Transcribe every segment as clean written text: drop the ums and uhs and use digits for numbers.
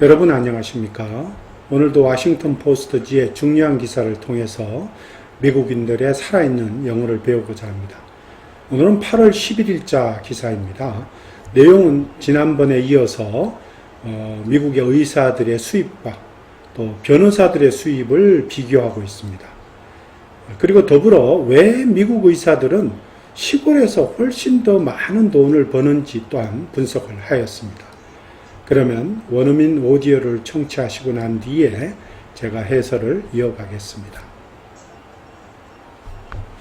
여러분 안녕하십니까? 오늘도 워싱턴 포스트지의 중요한 기사를 통해서 미국인들의 살아있는 영어를 배우고자 합니다. 오늘은 8월 11일자 기사입니다. 내용은 지난번에 이어서 미국의 의사들의 수입과 또 변호사들의 수입을 비교하고 있습니다. 그리고 더불어 왜 미국 의사들은 시골에서 훨씬 더 많은 돈을 버는지 또한 분석을 하였습니다. 그러면 원어민 오디오를 청취하시고 난 뒤에 제가 해설을 이어가겠습니다.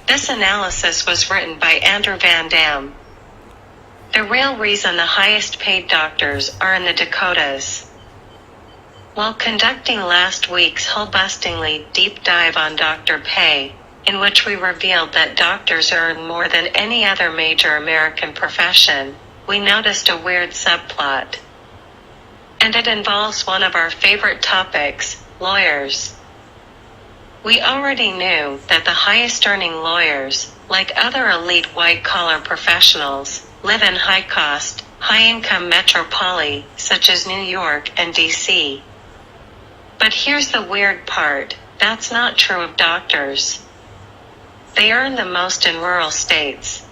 This analysis was written by Andrew Van Dam. The real reason the highest paid doctors are in the Dakotas. While conducting last week's hull-bustingly deep dive on doctor pay, in which we revealed that doctors earn more than any other major American profession, we noticed a weird subplot. And it involves one of our favorite topics, lawyers. We already knew that the highest earning lawyers, like other elite white-collar professionals, live in high-cost, high-income metropoli, such as New York and DC. But here's the weird part, that's not true of doctors. They earn the most in rural states.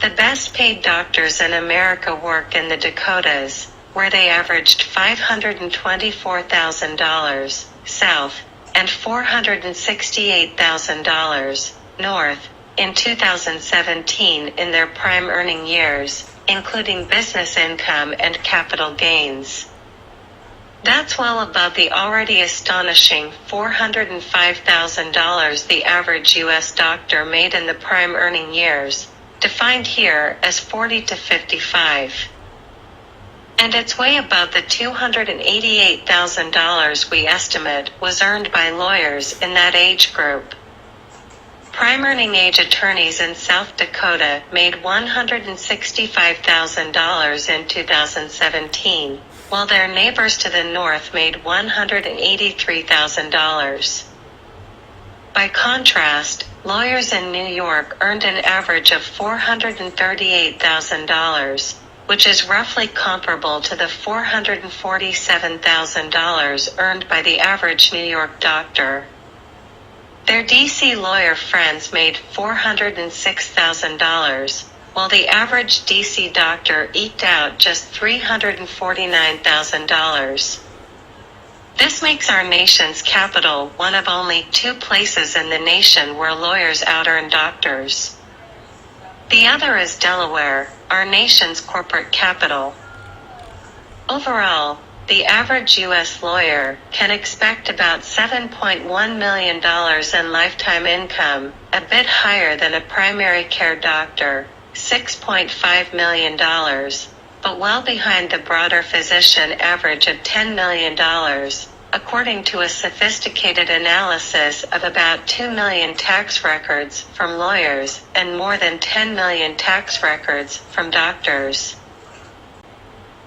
The best paid doctors in America work in the Dakotas, where they averaged $524,000 south and $468,000 north in 2017 in their prime earning years, including business income and capital gains. That's well above the already astonishing $405,000 the average U.S. doctor made in the prime earning years, defined here as 40 to 55. And it's way above the $288,000 we estimate was earned by lawyers in that age group. Prime earning age attorneys in South Dakota made $165,000 in 2017, while their neighbors to the north made $183,000. By contrast, lawyers in New York earned an average of $438,000, which is roughly comparable to the $447,000 earned by the average New York doctor. Their DC lawyer friends made $406,000, while the average DC doctor eked out just $349,000. This makes our nation's capital one of only two places in the nation where lawyers out-earn doctors. The other is Delaware, our nation's corporate capital. Overall, the average U.S. lawyer can expect about $7.1 million in lifetime income, a bit higher than a primary care doctor, $6.5 million, but well behind the broader physician average of $10 million, according to a sophisticated analysis of about 2 million tax records from lawyers and more than 10 million tax records from doctors.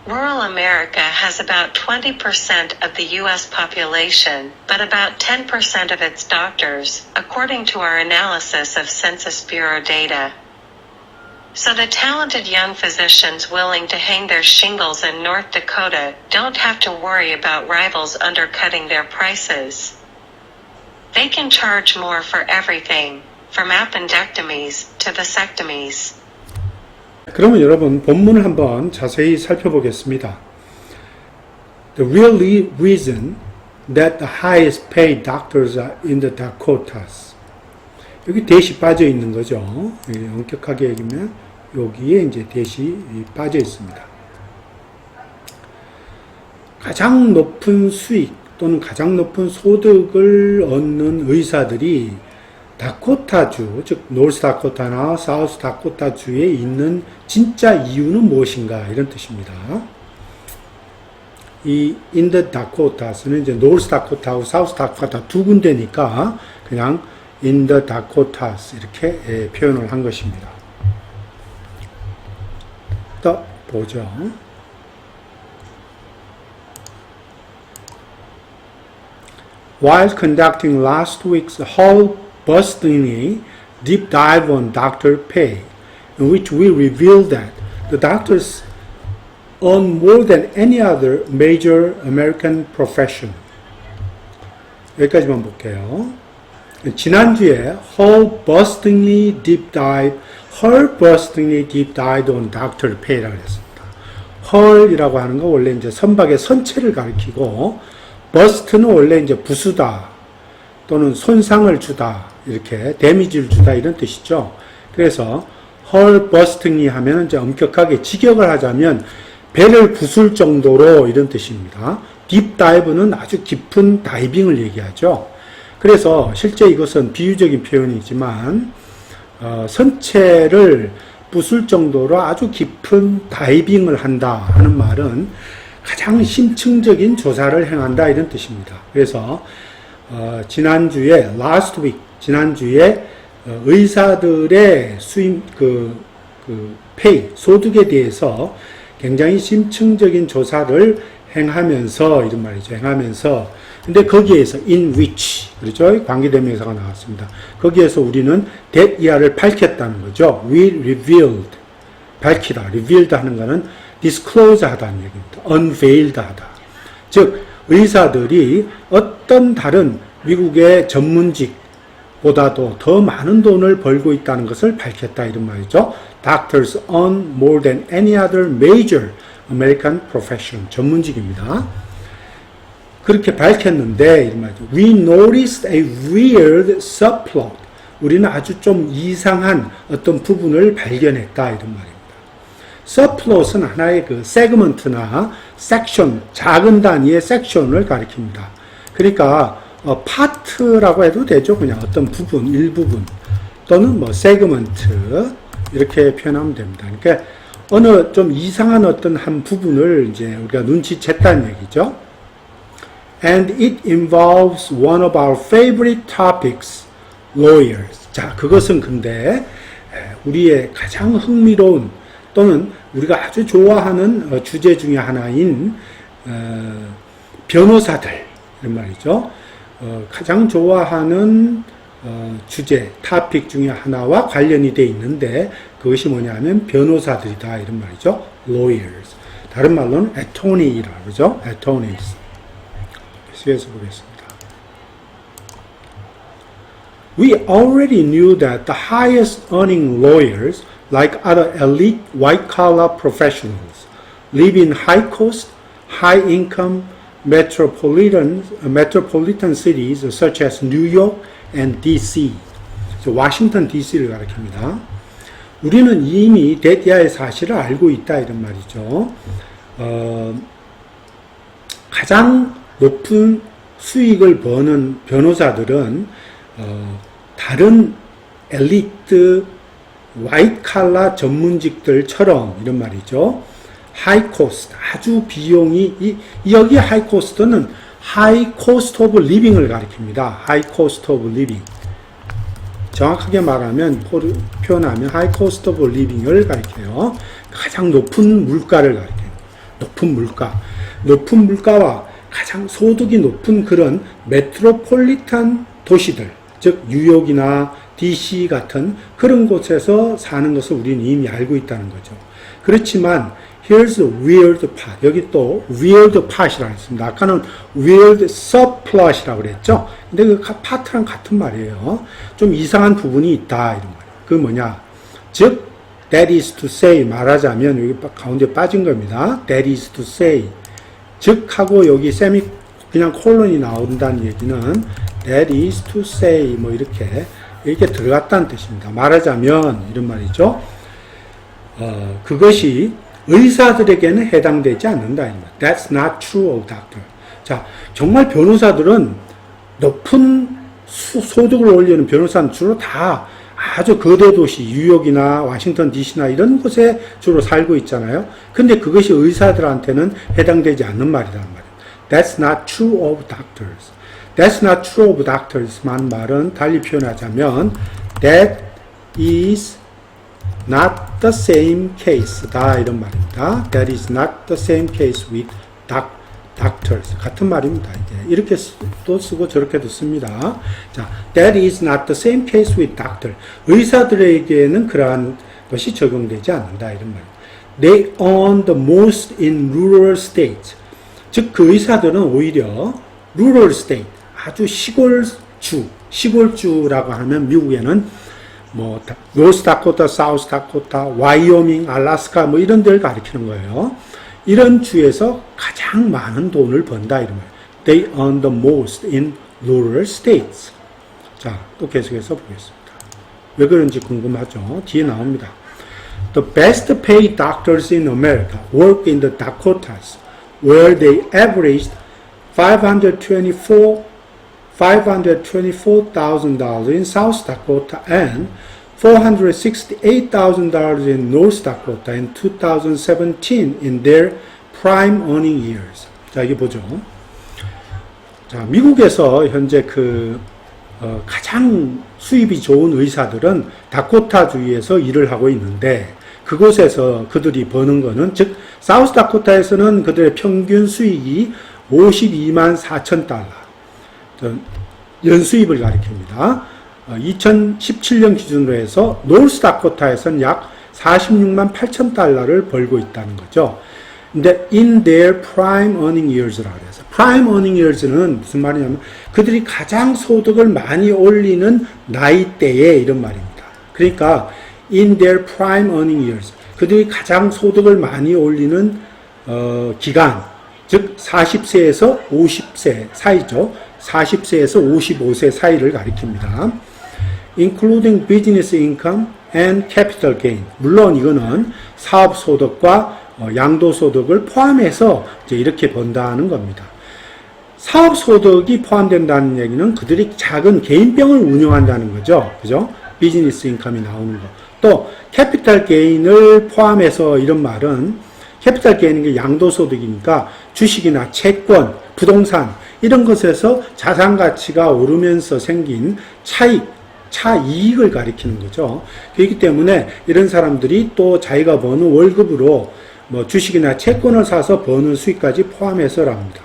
Rural America has about 20% of the U.S. population, but about 10% of its doctors, according to our analysis of Census Bureau data. So the talented young physicians willing to hang their shingles in North Dakota don't have to worry about rivals undercutting their prices. They can charge more for everything, from appendectomies to vasectomies. 그러면 여러분 본문을 한번 자세히 살펴보겠습니다. The real reason that the highest paid doctors are in the Dakotas. 여기 대시 빠져 있는 거죠. 엄격하게 얘기하면 여기에 이제 대시 빠져 있습니다. 가장 높은 수익 또는 가장 높은 소득을 얻는 의사들이 다코타주, 즉 노스다코타나 사우스다코타주에 있는 진짜 이유는 무엇인가 이런 뜻입니다. 이 in the Dakotas는 이제 노스다코타하고 사우스다코타 두 군데니까 그냥 in the Dakotas 이렇게 표현을 한 것입니다. 또 보죠. While conducting last week's hull-bustingly deep dive on doctor pay, in which we revealed that the doctors on more than any other major American profession. 여기까지만 볼게요. 지난주에 her burstingly deep dive on Dr. Pay라고 했습니다. her이라고 하는 거 원래 이제 선박의 선체를 가리키고 burst는 원래 이제 부수다 또는 손상을 주다 이렇게 데미지를 주다 이런 뜻이죠. 그래서 her burstingly 하면 이제 엄격하게 직역을 하자면 배를 부술 정도로 이런 뜻입니다. deep dive는 아주 깊은 다이빙을 얘기하죠. 그래서 실제 이것은 비유적인 표현이지만 선체를 부술 정도로 아주 깊은 다이빙을 한다 하는 말은 가장 심층적인 조사를 행한다 이런 뜻입니다. 그래서 지난주에 last week 지난주에 의사들의 수임 pay 소득에 대해서 굉장히 심층적인 조사를 행하면서 이런 말이죠. 행하면서 근데 거기에서 in which 그렇죠? 관계대명사가 나왔습니다. 거기에서 우리는 that 이하를 밝혔다는 거죠. we revealed 밝히다. revealed 하는 것은 disclose 하다는 얘기입니다. unveiled 하다. 즉 의사들이 어떤 다른 미국의 전문직보다도 더 많은 돈을 벌고 있다는 것을 밝혔다 이런 말이죠. Doctors earn more than any other major American profession. 전문직입니다. 그렇게 밝혔는데 이런 말이죠. We noticed a weird subplot. 우리는 아주 좀 이상한 어떤 부분을 발견했다 이런 말입니다. subplot은 하나의 그 세그먼트나 섹션, 작은 단위의 섹션을 가리킵니다. 그러니까 파트라고 해도 되죠. 그냥 어떤 부분, 일부분 또는 뭐 세그먼트 이렇게 표현하면 됩니다. 그러니까 어느 좀 이상한 어떤 한 부분을 이제 우리가 눈치챘다는 얘기죠. And it involves one of our favorite topics, lawyers. 자, 그것은 근데 우리의 가장 흥미로운 또는 우리가 아주 좋아하는 주제 중에 하나인 변호사들 이런 말이죠. 가장 좋아하는 주제, 토픽 중에 하나와 관련이 되어 있는데 그것이 뭐냐면 변호사들이다 이런 말이죠. lawyers. 다른 말로는 attorney라고 그러죠. attorneys. 수에서 보겠습니다. We already knew that the highest earning lawyers, like other elite white-collar professionals, live in high-cost, high-income metropolitan cities such as New York and DC. 워싱턴 DC를 가리킵니다. 우리는 이미 대디아의 사실을 알고 있다 이런 말이죠. 가장 높은 수익을 버는 변호사들은 다른 엘리트 화이트 칼라 전문직들처럼 이런 말이죠. 하이 코스트 아주 비용이 여기 하이 코스트는 하이 코스트 오브 리빙을 가리킵니다. 하이 코스트 오브 리빙 정확하게 말하면 표현하면 하이 코스트 오브 리빙을 가리켜요. 가장 높은 물가를 가리켜요. 높은 물가와 가장 소득이 높은 그런 메트로폴리탄 도시들, 즉 뉴욕이나 DC 같은 그런 곳에서 사는 것을 우리는 이미 알고 있다는 거죠. 그렇지만 here's the weird part. 여기 또 weird part이라고 했습니다. 아까는 weird subplot이라고 그랬죠. 근데 그 파트랑 같은 말이에요. 좀 이상한 부분이 있다 이런 말이에요. 그 뭐냐? 즉 that is to say 말하자면 여기 가운데 빠진 겁니다. that is to say 즉 하고 여기 그냥 콜론이 나온다는 얘기는 that is to say 뭐 이렇게 들어갔다는 뜻입니다. 말하자면 이런 말이죠. 그것이 의사들에게는 해당되지 않는다. That's not true of doctor. 자, 정말 변호사들은 높은 소득을 올리는 변호사는 주로 다 아주 거대 도시, 뉴욕이나 워싱턴 DC나 이런 곳에 주로 살고 있잖아요. 근데 그것이 의사들한테는 해당되지 않는 말이란 말이에요. That's not true of doctors. That's not true of doctors만 말은 달리 표현하자면 that is not the same case다 이런 말입니다. That is not the same case with doctors. 같은 말입니다. 이렇게 또 쓰고 저렇게도 씁니다. 자, that is not the same case with doctor. 의사들에게는 그러한 것이 적용되지 않는다 이런 말입니다. they earn the most in rural states. 즉, 그 의사들은 오히려 rural state, 아주 시골주라고 하면 미국에는 뭐 노스 다코타, 사우스 다코타, 와이오밍, 알래스카 뭐 이런 데를 가리키는 거예요. 이런 주에서 가장 많은 돈을 번다 이런 거예요. They earn the most in rural states. 자, 또 계속해서 보겠습니다. 왜 그런지 궁금하죠? 뒤에 나옵니다. The best paid doctors in America work in the Dakotas, where they averaged $524,000 in South Dakota and $468,000 in North Dakota in 2017 in their prime earning years. 자, 이게 보죠. 자, 미국에서 현재 가장 수입이 좋은 의사들은 다코타주에서 일을 하고 있는데, 그곳에서 그들이 버는 거는, 즉, 사우스 다코타에서는 그들의 평균 수익이 52만 4천 달러. 연수입을 가리킵니다. 2017년 기준으로 해서 노스 다코타에서는 약 46만 8천 달러를 벌고 있다는 거죠. 근데 in their prime earning years라고 해서 prime earning years는 무슨 말이냐면 그들이 가장 소득을 많이 올리는 나이대에 이런 말입니다. 그러니까 in their prime earning years, 그들이 가장 소득을 많이 올리는 기간, 즉 40세에서 50세 사이죠. 40세에서 55세 사이를 가리킵니다. including business income and capital gain. 물론 이거는 사업 소득과 양도 소득을 포함해서 이제 이렇게 번다는 겁니다. 사업 소득이 포함된다는 얘기는 그들이 작은 개인병을 운영한다는 거죠. 그죠? 비즈니스 인컴이 나오는 거. 또 캐피탈 게인을 포함해서 이런 말은 캐피탈 게인은 게 양도 소득이니까 주식이나 채권, 부동산 이런 것에서 자산 가치가 오르면서 생긴 차이익을 가리키는 거죠. 그렇기 때문에 이런 사람들이 또 자기가 버는 월급으로 뭐 주식이나 채권을 사서 버는 수익까지 포함해서랍니다.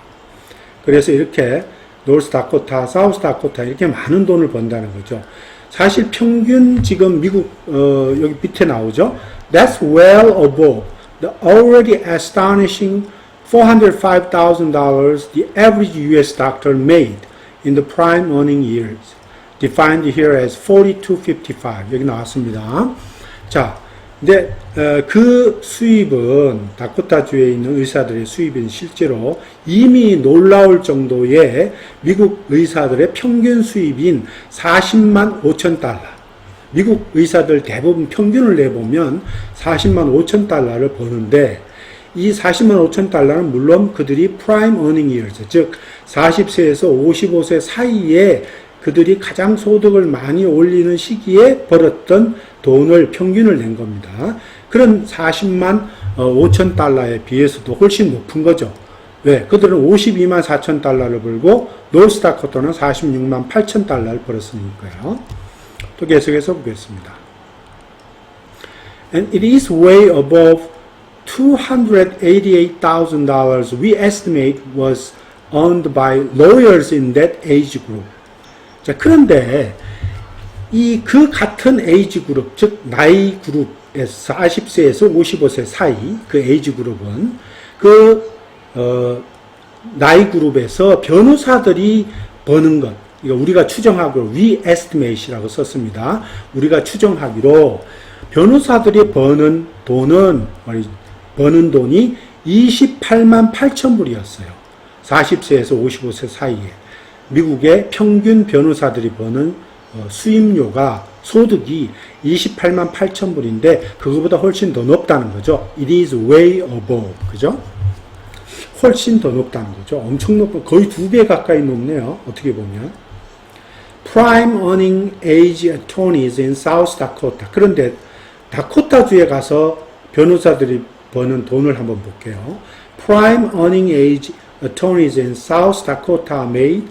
그래서 이렇게 노스 다코타, 사우스 다코타 이렇게 많은 돈을 번다는 거죠. 사실 평균 지금 미국 여기 밑에 나오죠. That's well above the already astonishing $405,000 the average U.S. doctor made in the prime earning years, defined here as 4255. 여기 나왔습니다. 자, 근데 그 수입은 다코타주에 있는 의사들의 수입은 실제로 이미 놀라울 정도의 미국 의사들의 평균 수입인 40만 5천 달러. 미국 의사들 대부분 평균을 내보면 40만 5천 달러를 버는데 이 40만 5천 달러는 물론 그들이 프라임 어닝 이어즈, 즉 40세에서 55세 사이에 그들이 가장 소득을 많이 올리는 시기에 벌었던 돈을 평균을 낸 겁니다. 그런 40만 5천 달러에 비해서도 훨씬 높은 거죠. 왜? 그들은 52만 4천 달러를 벌고 노스다코타는 46만 8천 달러를 벌었으니까요. 또 계속해서 보겠습니다. And it is way above $288,000 we estimate was earned by lawyers in that age group. 자, 그런데 그 같은 에이지 그룹, 즉 나이 그룹에서 40세에서 55세 사이 그 에이지 그룹은 나이 그룹에서 변호사들이 버는 것, 이거 우리가 추정하기로 we estimate이라고 썼습니다. 우리가 추정하기로 변호사들이 버는 돈이 28만 8천 불이었어요. 40세에서 55세 사이에. 미국의 평균 변호사들이 버는 수임료가, 소득이 28만 8천 불인데 그거보다 훨씬 더 높다는 거죠. It is way above. 그죠? 훨씬 더 높다는 거죠. 엄청 높고 거의 2배 가까이 높네요. 어떻게 보면. Prime earning age attorneys in South Dakota. 그런데 다코타주에 가서 변호사들이 버는 돈을 한번 볼게요. Prime earning age attorneys in South Dakota made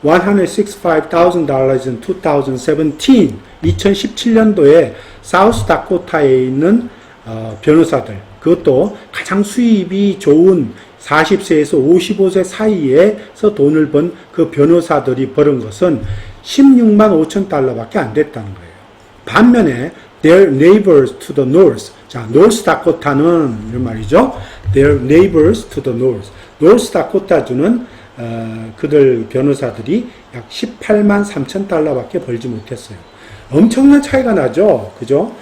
$165,000 in 2017. 2017년도에 사우스 다코타에 있는 변호사들, 그것도 가장 수입이 좋은 40세에서 55세 사이에서 돈을 번 그 변호사들이 벌은 것은 16만 5천 달러밖에 안 됐다는 거예요. 반면에 their neighbors to the north, 자, North Dakota는 이런 말이죠. Their neighbors to the north. North Dakota주는 그들 변호사들이 약 18만 3천 달러밖에 벌지 못했어요. 엄청난 차이가 나죠. 그죠?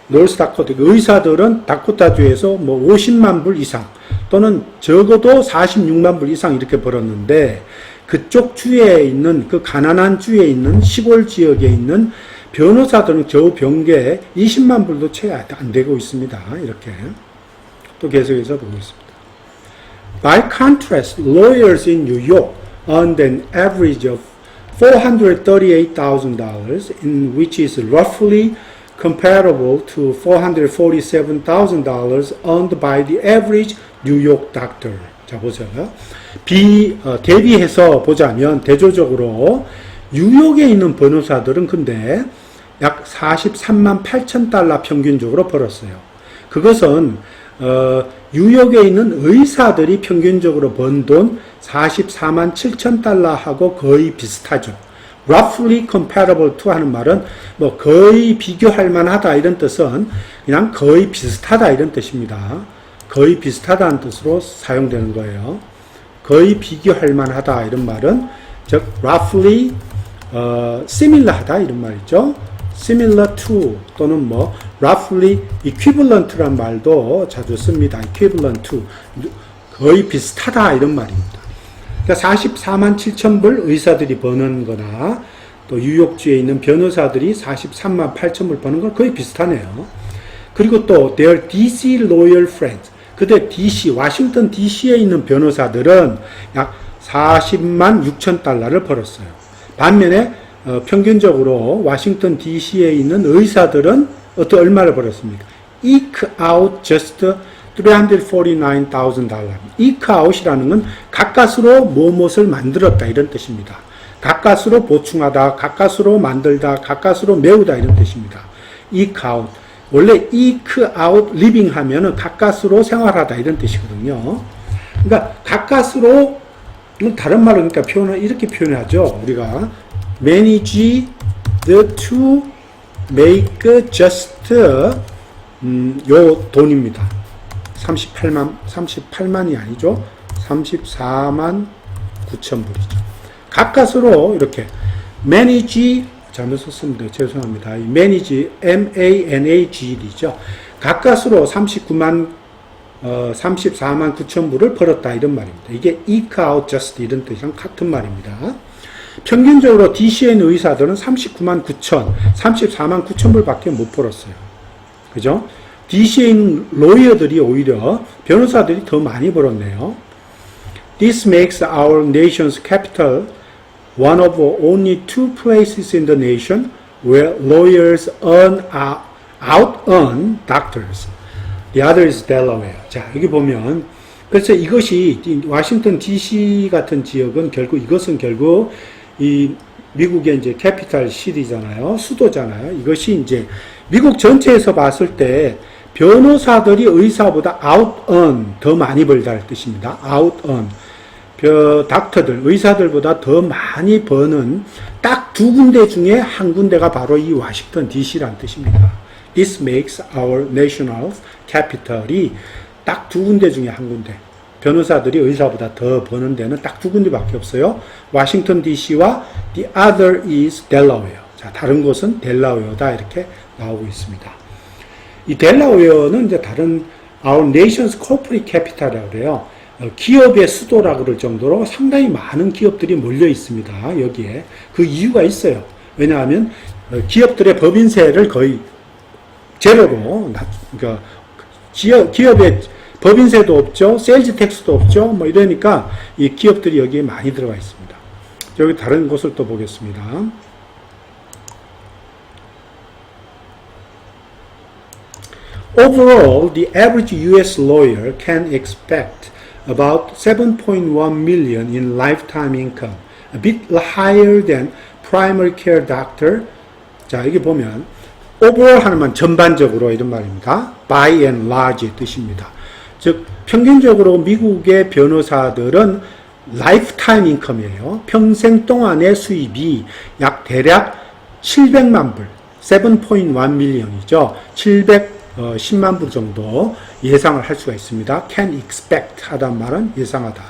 노스 다코타 의사들은 다코타주에서 뭐 50만 불 이상 또는 적어도 46만 불 이상 이렇게 벌었는데 그쪽 주에 있는 그 가난한 주에 있는 시골 지역에 있는 변호사들은 겨우 병계에 20만 불도 채 안 되고 있습니다. 이렇게 또 계속해서 보고 있습니다. By contrast, lawyers in New York earned an average of $438,000, in which is roughly comparable to $447,000 earned by the average New York doctor. 자, 보세요. 대비해서 보자면 대조적으로 뉴욕에 있는 변호사들은 근데 약 43만 8천 달러 평균적으로 벌었어요. 그것은 뉴욕에 있는 의사들이 평균적으로 번 돈 44만 7천 달러하고 거의 비슷하죠. roughly comparable to 하는 말은 뭐 거의 비교할 만하다 이런 뜻은 그냥 거의 비슷하다 이런 뜻입니다. 거의 비슷하다는 뜻으로 사용되는 거예요. 거의 비교할 만하다 이런 말은 즉 roughly similar하다 이런 말이죠. similar to 또는 뭐 roughly equivalent란 말도 자주 씁니다. equivalent to 거의 비슷하다 이런 말입니다. 그러니까 44만 7천 불 의사들이 버는 거나 또 뉴욕주에 있는 변호사들이 43만 8천 불 버는 건 거의 비슷하네요. 그리고 또 their DC lawyer friends 그때 DC 워싱턴 DC에 있는 변호사들은 약 40만 6천 달러를 벌었어요. 반면에 평균적으로 워싱턴 DC에 있는 의사들은 얼마를 벌었습니까? eke out just $349,000. eke out이라는 건 가까스로 무엇을 만들었다 이런 뜻입니다. 가까스로 보충하다, 가까스로 만들다, 가까스로 메우다 이런 뜻입니다. eke out. 원래 eke out living 하면은 가까스로 생활하다 이런 뜻이거든요. 그러니까 가까스로 다른 말로 그러니까 표현을 이렇게 표현하죠. 우리가 manage to make just 요 돈입니다. 38만이 아니죠. 34만 9천 불이죠. 가까스로 이렇게 manage 잘못 썼습니다. 죄송합니다. manage M-A-N-A-G-D죠. 가까스로 34만 9천 불을 벌었다 이런 말입니다. 이게 eke out just 이런 뜻이랑 같은 말입니다. 평균적으로 DC에 있는 의사들은 39만 9천, 34만 9천 불밖에 못 벌었어요. 그죠? DC에 있는 로이어들이 오히려 변호사들이 더 많이 벌었네요. This makes our nation's capital one of only two places in the nation where lawyers out-earn doctors. The other is Delaware. 자, 여기 보면 그래서 이것이 워싱턴 DC 같은 지역은 결국 이 미국의 이제 캐피탈 시티잖아요. 수도잖아요. 이것이 이제 미국 전체에서 봤을 때 변호사들이 의사보다 out-earn 더 많이 벌다는 뜻입니다. out-earn. 닥터들, 의사들보다 더 많이 버는 딱 두 군데 중에 한 군데가 바로 이 워싱턴 DC라는 뜻입니다. This makes our national capital이 딱 두 군데 중에 한 군데. 변호사들이 의사보다 더 버는 데는 딱 두 군데밖에 없어요. 워싱턴 DC와 the other is Delaware. 자, 다른 곳은 델라웨어다 이렇게 나오고 있습니다. 이 델라웨어는 이제 다른 our nation's corporate capital이라고 그래요. 기업의 수도라고 그럴 정도로 상당히 많은 기업들이 몰려 있습니다. 여기에. 그 이유가 있어요. 왜냐하면 기업들의 법인세를 거의 제로로, 그러니까 기업의 법인세도 없죠. 세일즈 텍스도 없죠. 뭐 이러니까 이 기업들이 여기에 많이 들어가 있습니다. 여기 다른 곳을 또 보겠습니다. Overall, the average US lawyer can expect about 7.1 million in lifetime income, a bit higher than primary care doctor. 자, 여기 보면 overall 하는 말 전반적으로 이런 말입니다. by and large의 뜻입니다. 즉 평균적으로 미국의 변호사들은 라이프타임 인컴이에요. 평생 동안의 수입이 약 대략 700만 불, 7.1 밀리언이죠. 10만 불 정도 예상을 할 수가 있습니다. can expect 하다는 말은 예상하다.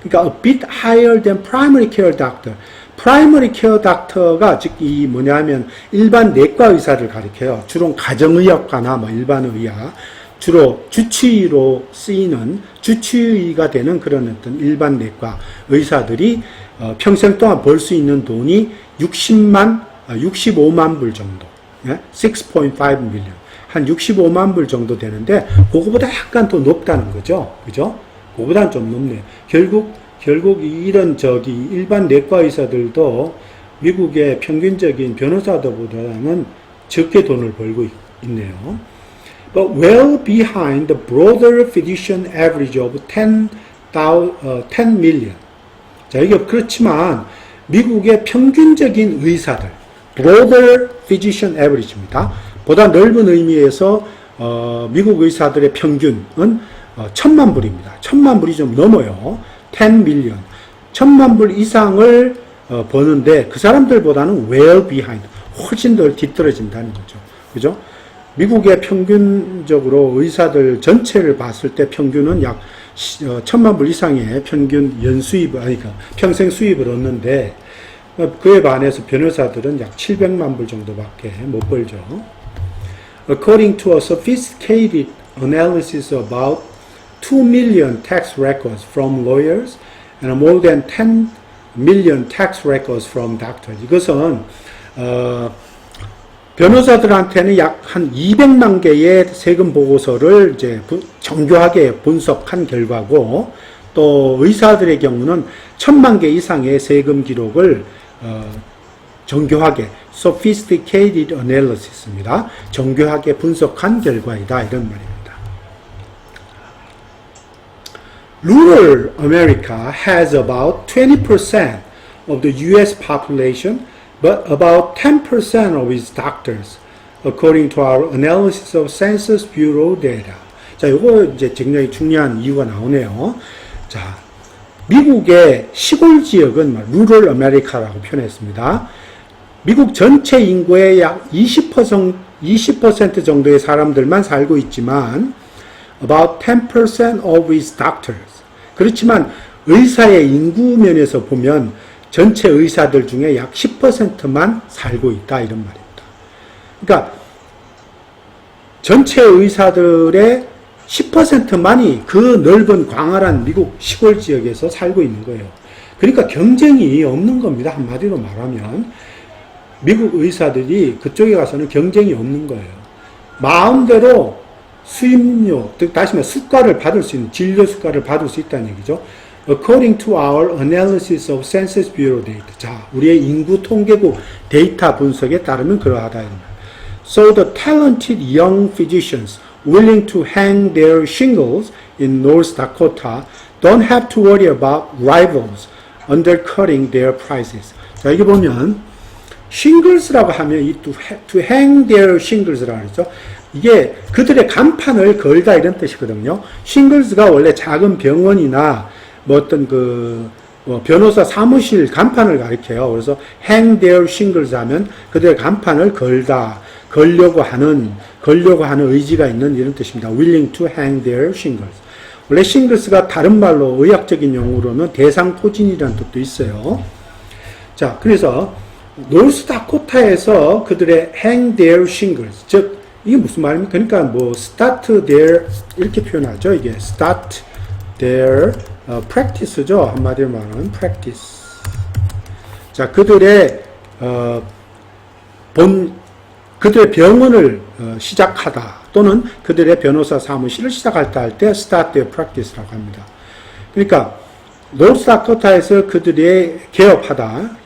그러니까 a bit higher than primary care doctor. primary care doctor가 즉 이 뭐냐면 일반 내과 의사를 가리켜요. 주로 가정의학과나 뭐 일반의학, 주로 주치의로 쓰이는 주치의가 되는 그런 어떤 일반 내과 의사들이 평생 동안 벌 수 있는 돈이 65만 불 정도, 6.5 million, 한 65만 불 정도 되는데 그거보다 약간 더 높다는 거죠, 그죠? 그거보다는 좀 높네요. 결국 이런 일반 내과 의사들도 미국의 평균적인 변호사들보다는 적게 돈을 벌고 있네요. But well behind the broader physician average of 10 million. 자, 이게 그렇지만 미국의 평균적인 의사들, broader physician average입니다. 보다 넓은 의미에서 미국 의사들의 평균은 1,000만 불입니다. 1,000만 불이 좀 넘어요. 10 million. 1,000만 불 이상을 버는데 그 사람들보다는 well behind, 훨씬 더 뒤떨어진다는 거죠. 그죠? 미국의 평균적으로 의사들 전체를 봤을 때 평균은 약 1,000만 불 이상의 평균 그러니까 평생 수입을 얻는데 그에 반해서 변호사들은 약 700만 불 정도밖에 못 벌죠. According to a sophisticated analysis of about 2 million tax records from lawyers and more than 10 million tax records from doctors. 이것은 변호사들한테는 약 한 200만 개의 세금 보고서를 이제 정교하게 분석한 결과고, 또 의사들의 경우는 1,000만 개 이상의 세금 기록을 정교하게 sophisticated analysis입니다. 정교하게 분석한 결과이다 이런 말입니다. Rural America has about 20% of the U.S. population, but about 10% of its doctors, according to our analysis of Census Bureau data. 자, 이거 이제 굉장히 중요한 이유가 나오네요. 자, 미국의 시골 지역은 Rural America라고 표현했습니다. 미국 전체 인구의 약 20% 정도의 사람들만 살고 있지만, about 10% of its doctors. 그렇지만 의사의 인구 면에서 보면 전체 의사들 중에 약 10%만 살고 있다 이런 말입니다. 그러니까 전체 의사들의 10%만이 그 넓은 광활한 미국 시골 지역에서 살고 있는 거예요. 그러니까 경쟁이 없는 겁니다. 한마디로 말하면 미국 의사들이 그쪽에 가서는 경쟁이 없는 거예요. 마음대로 수임료, 다시 말해 수가를 받을 수 있는, 진료 수가를 받을 수 있다는 얘기죠. According to our analysis of Census Bureau data. 자, 우리의 인구 통계국 데이터 분석에 따르면 그러하다. So the talented young physicians willing to hang their shingles in North Dakota don't have to worry about rivals undercutting their prices. 자, 여기 보면 shingles라고 하면 이 to hang their shingles라고 하죠. 이게 그들의 간판을 걸다 이런 뜻이거든요. shingles가 원래 작은 병원이나 뭐 어떤 변호사 사무실 간판을 가리켜요. 그래서 hang their shingles 하면 그들의 간판을 걸려고 하는 의지가 있는 이런 뜻입니다. willing to hang their shingles. 원래 shingles가 다른 말로 의학적인 용어로는 대상포진이라는 뜻도 있어요. 자, 그래서 노스다코타에서 그들의 hang their shingles, 즉 이게 무슨 말입니까? 그러니까 뭐 start their 이렇게 표현하죠. 이게 start their practice죠. 한마디로 말하면 practice. 자, 그들의 병원을 시작하다 또는 그들의 변호사 사무실을 시작할다 할 때 start their practice라고 합니다. 그러니까 노스다코타에서 그들이 개업하다,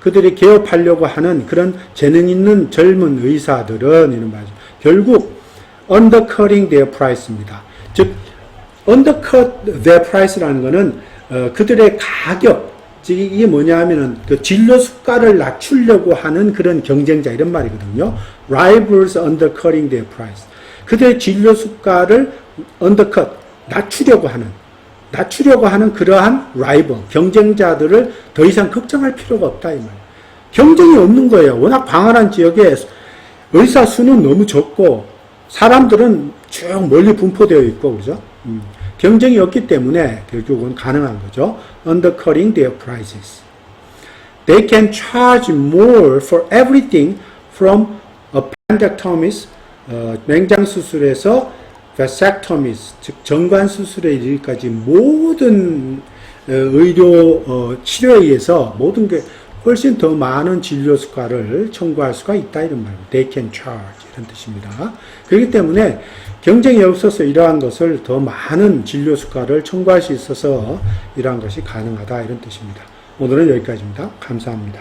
그들이 개업하려고 하는 그런 재능 있는 젊은 의사들은 이런 말이죠. 결국 undercutting their price입니다. 즉 undercut their price라는 것은 그들의 가격, 즉 이게 뭐냐면은 그 진료 수가를 낮추려고 하는 그런 경쟁자 이런 말이거든요. Rivals undercutting their price. 그들의 진료 수가를 undercut, 낮추려고 하는 그러한 라이벌, 경쟁자들을 더 이상 걱정할 필요가 없다 이 말이에요. 경쟁이 없는 거예요. 워낙 광활한 지역에 의사 수는 너무 적고 사람들은 쭉 멀리 분포되어 있고, 그죠? 경쟁이 없기 때문에 결국은 가능한 거죠. Undercutting their prices. They can charge more for everything from appendectomies, 맹장 수술에서 vasectomies, 즉 정관 수술에 이르기까지 모든 의료 치료에 의해서 모든 게 훨씬 더 많은 진료 수가를 청구할 수가 있다 이런 말입니다. They can charge 이런 뜻입니다. 그렇기 때문에 경쟁이 없어서 이러한 것을 더 많은 진료 수가를 청구할 수 있어서 이러한 것이 가능하다 이런 뜻입니다. 오늘은 여기까지입니다. 감사합니다.